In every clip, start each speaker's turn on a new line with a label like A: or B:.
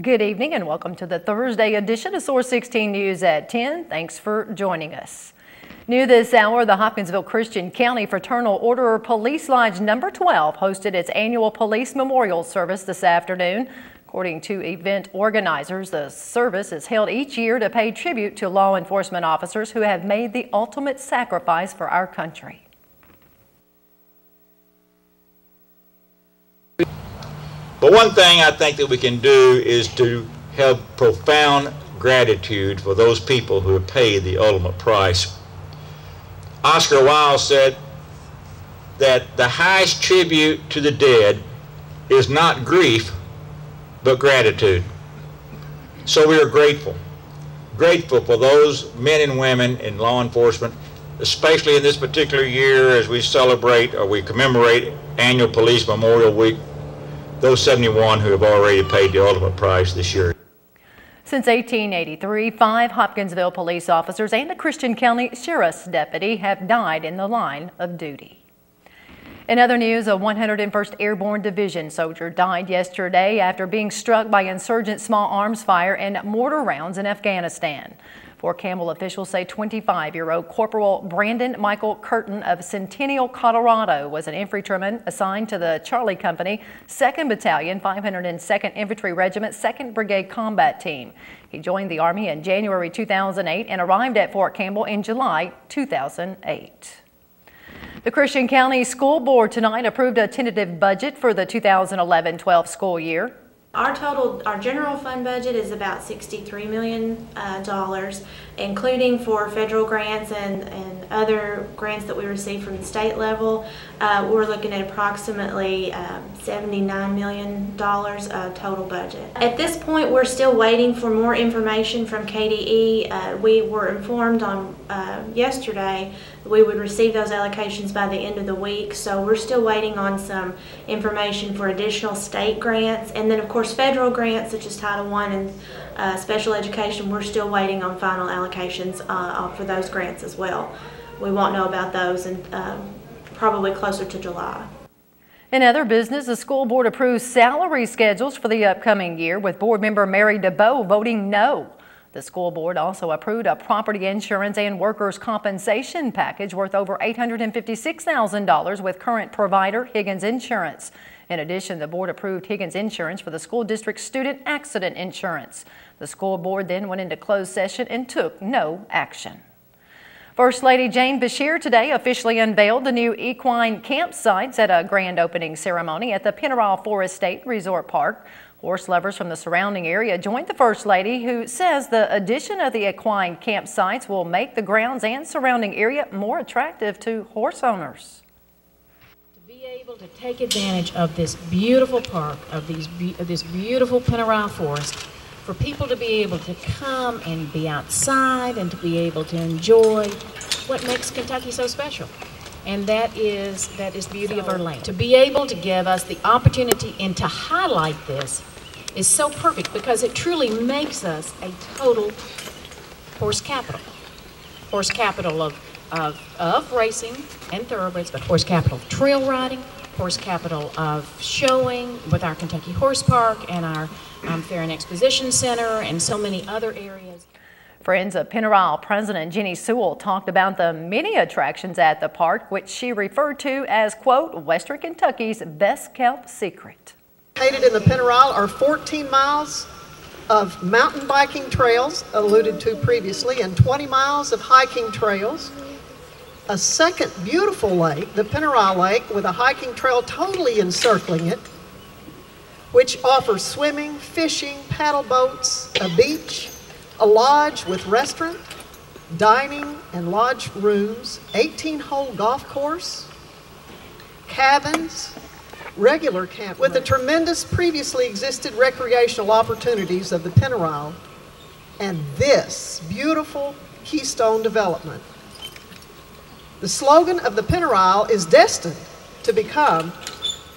A: Good evening and welcome to the Thursday edition of Source 16 News at 10. Thanks for joining us. New this hour, the Hopkinsville Christian County Fraternal Order Police Lodge number 12 hosted its annual police memorial service this afternoon. According to event organizers, the service is held each year to pay tribute to law enforcement officers who have made the ultimate sacrifice for our country.
B: But one thing I think that we can do is to have profound gratitude for those people who have paid the ultimate price. Oscar Wilde said that the highest tribute to the dead is not grief, but gratitude. So we are grateful for those men and women in law enforcement, especially in this particular year as we celebrate or we commemorate annual Police Memorial Week, those 71 who have already paid the ultimate price this year.
A: Since 1883, 5 Hopkinsville police officers and a Christian County Sheriff's deputy have died in the line of duty. In other news, a 101st Airborne Division soldier died yesterday after being struck by insurgent small arms fire and mortar rounds in Afghanistan. Fort Campbell officials say 25-year-old Corporal Brandon Michael Curtin of Centennial, Colorado was an infantryman assigned to the Charlie Company, 2nd Battalion, 502nd Infantry Regiment, 2nd Brigade Combat Team. He joined the Army in January 2008 and arrived at Fort Campbell in July 2008. The Christian County School Board tonight approved a tentative budget for the 2011-12 school year.
C: Our general fund budget is about $63 million, including for federal grants and other grants that we receive from the state level. We're looking at approximately $79 million total budget. At this point, we're still waiting for more information from KDE. We were informed on yesterday that we would receive those allocations by the end of the week, so we're still waiting on some information for additional state grants, and then of course federal grants such as Title I and special education. We're still waiting on final allocations for those grants as well. We won't know about those and probably closer to July.
A: In other business, the school board approved salary schedules for the upcoming year, with board member Mary DeBoe voting no. The school board also approved a property insurance and workers' compensation package worth over $856,000 with current provider Higgins Insurance. In addition, the board approved Higgins Insurance for the school district's student accident insurance. The school board then went into closed session and took no action. First Lady Jane Beshear today officially unveiled the new equine campsites at a grand opening ceremony at the Penneral Forest State Resort Park. Horse lovers from the surrounding area joined the First Lady, who says the addition of the equine campsites will make the grounds and surrounding area more attractive to horse owners.
D: To be able to take advantage of this beautiful park, of this beautiful Penneral Forest, for people to be able to come and be outside and to be able to enjoy what makes Kentucky so special. And that is the beauty of our land. To be able to give us the opportunity and to highlight this is so perfect, because it truly makes us a total horse capital. Horse capital of racing and thoroughbreds, but horse capital of trail riding, horse capital of showing with our Kentucky Horse Park and our Fair and Exposition Center and so many other areas.
A: Friends of Penneral President Jenny Sewell talked about the many attractions at the park, which she referred to as, quote, Western Kentucky's best-kept secret.
E: Located in the Penneral are 14 miles of mountain biking trails, alluded to previously, and 20 miles of hiking trails. A second beautiful lake, the Penneral Lake, with a hiking trail totally encircling it, which offers swimming, fishing, paddle boats, a beach, a lodge with restaurant, dining and lodge rooms, 18-hole golf course, cabins, regular camp, with the tremendous previously existed recreational opportunities of the Penneral and this beautiful keystone development. The slogan of the Penneral is destined to become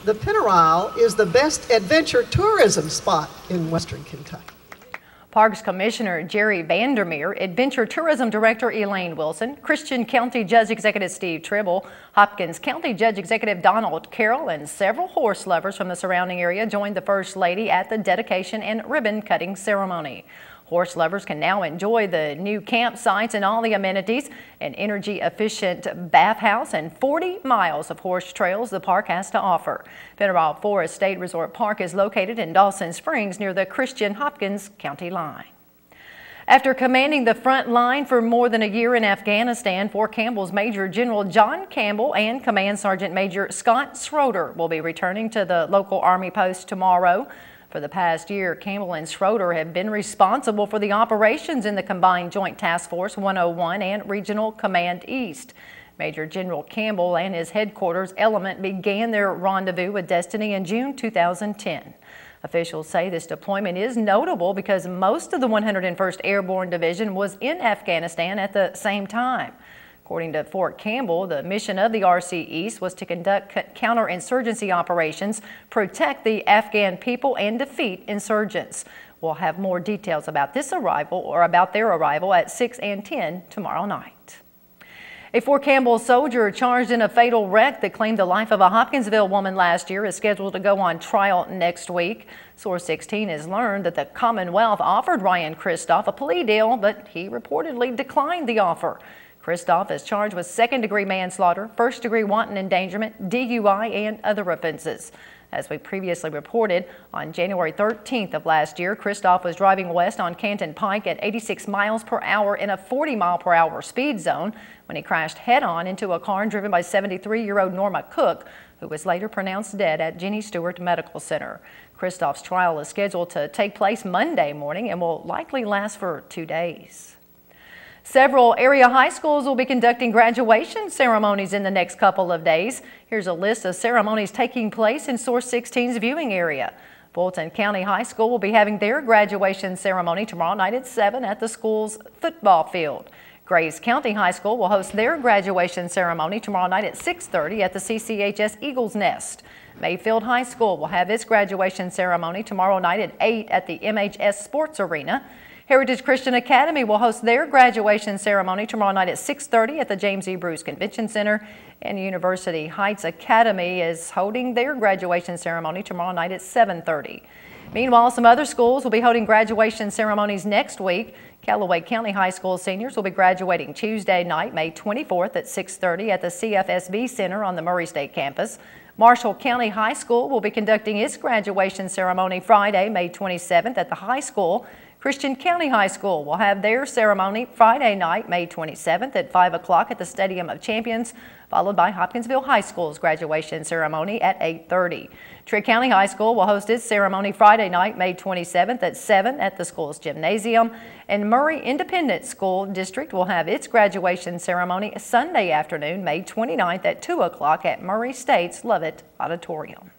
E: the Penneral is the best adventure tourism spot in Western Kentucky.
A: Parks Commissioner Jerry Vandermeer, Adventure Tourism Director Elaine Wilson, Christian County Judge Executive Steve Tribble, Hopkins County Judge Executive Donald Carroll, and several horse lovers from the surrounding area joined the First Lady at the dedication and ribbon cutting ceremony. Horse lovers can now enjoy the new campsites and all the amenities, an energy-efficient bathhouse, and 40 miles of horse trails the park has to offer. Mineral Forest State Resort Park is located in Dawson Springs near the Christian-Hopkins County line. After commanding the front line for more than a year in Afghanistan, Fort Campbell's Major General John Campbell and Command Sergeant Major Scott Schroeder will be returning to the local Army post tomorrow. For the past year, Campbell and Schroeder have been responsible for the operations in the Combined Joint Task Force 101 and Regional Command East. Major General Campbell and his headquarters element began their rendezvous with Destiny in June 2010. Officials say this deployment is notable because most of the 101st Airborne Division was in Afghanistan at the same time. According to Fort Campbell, the mission of the RC East was to conduct counterinsurgency operations, protect the Afghan people, and defeat insurgents. We'll have more details about this arrival or about their arrival at 6 and 10 tomorrow night. A Fort Campbell soldier charged in a fatal wreck that claimed the life of a Hopkinsville woman last year is scheduled to go on trial next week. Source16 has learned that the Commonwealth offered Ryan Kristoff a plea deal, but he reportedly declined the offer. Kristoff is charged with second-degree manslaughter, first-degree wanton endangerment, DUI, and other offenses. As we previously reported, on January 13th of last year, Kristoff was driving west on Canton Pike at 86 miles per hour in a 40-mile-per-hour speed zone when he crashed head-on into a car driven by 73-year-old Norma Cook, who was later pronounced dead at Jenny Stewart Medical Center. Kristoff's trial is scheduled to take place Monday morning and will likely last for 2 days. Several area high schools will be conducting graduation ceremonies in the next couple of days. Here's a list of ceremonies taking place in Source16's viewing area. Fulton County High School will be having their graduation ceremony tomorrow night at 7 at the school's football field. Grays County High School will host their graduation ceremony tomorrow night at 6:30 at the CCHS Eagles Nest. Mayfield High School will have its graduation ceremony tomorrow night at 8 at the MHS Sports Arena. Heritage Christian Academy will host their graduation ceremony tomorrow night at 6:30 at the James E. Bruce Convention Center, and University Heights Academy is holding their graduation ceremony tomorrow night at 7:30. Meanwhile, some other schools will be holding graduation ceremonies next week. Callaway County High School seniors will be graduating Tuesday night, May 24th at 6:30 at the CFSB Center on the Murray State campus. Marshall County High School will be conducting its graduation ceremony Friday, May 27th at the high school. Christian County High School will have their ceremony Friday night, May 27th at 5 o'clock at the Stadium of Champions, followed by Hopkinsville High School's graduation ceremony at 8:30. Trigg County High School will host its ceremony Friday night, May 27th at 7 at the school's gymnasium, and Murray Independent School District will have its graduation ceremony Sunday afternoon, May 29th at 2 o'clock at Murray State's Lovett Auditorium.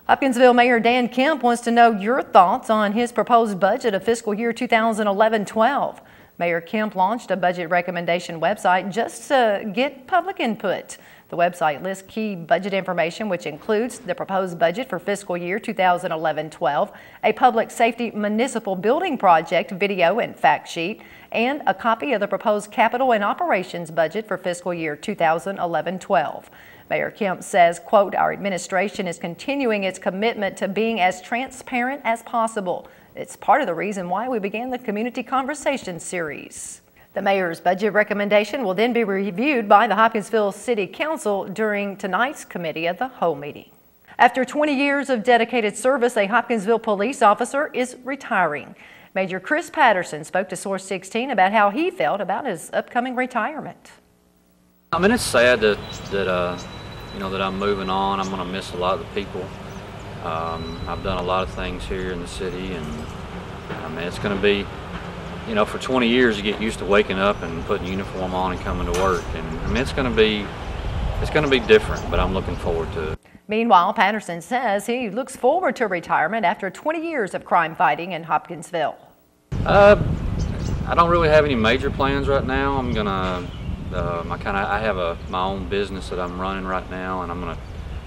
A: Hopkinsville Mayor Dan Kemp wants to know your thoughts on his proposed budget of fiscal year 2011-12. Mayor Kemp launched a budget recommendation website just to get public input. The website lists key budget information, which includes the proposed budget for fiscal year 2011-12, a public safety municipal building project video and fact sheet, and a copy of the proposed capital and operations budget for fiscal year 2011-12. Mayor Kemp says, quote, "Our administration is continuing its commitment to being as transparent as possible. It's part of the reason why we began the Community Conversation series." The mayor's budget recommendation will then be reviewed by the Hopkinsville City Council during tonight's Committee of the Whole meeting. After 20 years of dedicated service, a Hopkinsville police officer is retiring. Major Chris Patterson spoke to Source16 about how he felt about his upcoming retirement.
F: I mean, it's sad that I'm moving on. I'm going to miss a lot of the people. I've done a lot of things here in the city, and I mean, it's going to be, for 20 years you get used to waking up and putting uniform on and coming to work, and I mean, it's going to be different, but I'm looking forward to it.
A: Meanwhile, Patterson says he looks forward to retirement after 20 years of crime fighting in Hopkinsville.
F: I don't really have any major plans right now. I'm gonna I have my own business that I'm running right now, and I'm gonna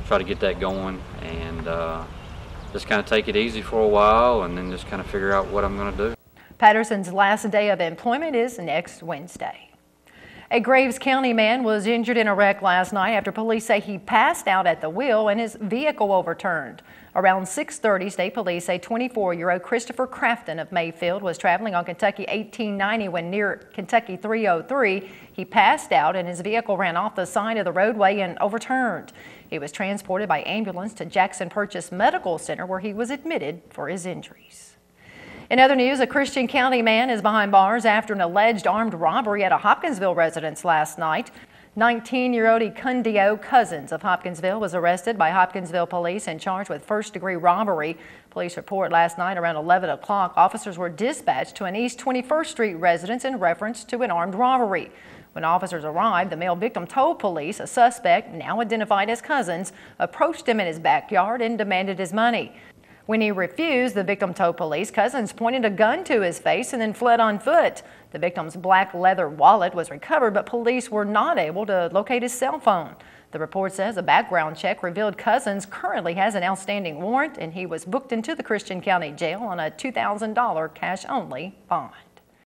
F: try to get that going, and just kind of take it easy for a while and then just kind of figure out what I'm going to do.
A: Patterson's last day of employment is next Wednesday. A Graves County man was injured in a wreck last night after police say he passed out at the wheel and his vehicle overturned. Around 6:30, state police say 24-year-old Christopher Crafton of Mayfield was traveling on Kentucky 1890 when near Kentucky 303. He passed out and his vehicle ran off the side of the roadway and overturned. He was transported by ambulance to Jackson Purchase Medical Center where he was admitted for his injuries. In other news, a Christian County man is behind bars after an alleged armed robbery at a Hopkinsville residence last night. 19-year-old Ecundio Cousins of Hopkinsville was arrested by Hopkinsville police and charged with first-degree robbery. Police report last night around 11 o'clock, officers were dispatched to an East 21st Street residence in reference to an armed robbery. When officers arrived, the male victim told police a suspect, now identified as Cousins, approached him in his backyard and demanded his money. When he refused, the victim told police Cousins pointed a gun to his face and then fled on foot. The victim's black leather wallet was recovered, but police were not able to locate his cell phone. The report says a background check revealed Cousins currently has an outstanding warrant and he was booked into the Christian County Jail on a $2,000 cash-only bond.